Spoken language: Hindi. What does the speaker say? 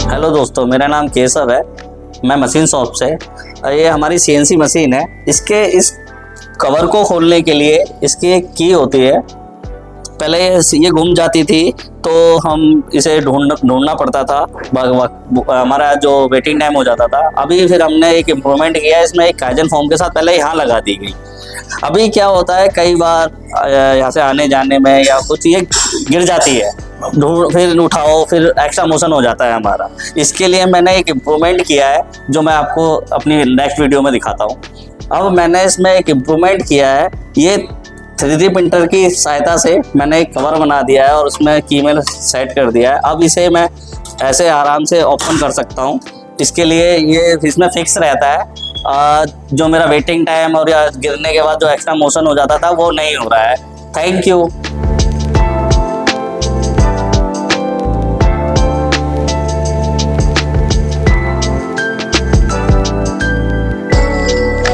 हेलो दोस्तों, मेरा नाम केशव है। मैं मशीन शॉप से, ये हमारी CNC मशीन है। इस कवर को खोलने के लिए इसकी एक की होती है। पहले ये घूम जाती थी तो हम इसे ढूंढना पड़ता था, हमारा जो वेटिंग टाइम हो जाता था। अभी फिर हमने एक इम्प्रूवमेंट किया, इसमें एक काइजन फॉर्म के साथ पहले यहाँ लगा दी गई। अभी क्या होता है, कई बार यहाँ से आने जाने में या कुछ ये गिर जाती है, फिर उठाओ, फिर एक्स्ट्रा मोशन हो जाता है हमारा। इसके लिए मैंने एक इम्प्रूवमेंट किया है जो मैं आपको अपनी नेक्स्ट वीडियो में दिखाता हूँ। अब मैंने इसमें एक इम्प्रूवमेंट किया है, ये 3D प्रिंटर की सहायता से मैंने एक कवर बना दिया है और उसमें कीमैन सेट कर दिया है। अब इसे मैं ऐसे आराम से ओपन कर सकता हूँ। इसके लिए ये इसमें फिक्स रहता है, जो मेरा वेटिंग टाइम और या गिरने के बाद जो एक्स्ट्रा मोशन हो जाता था वो नहीं हो रहा है। Thank you.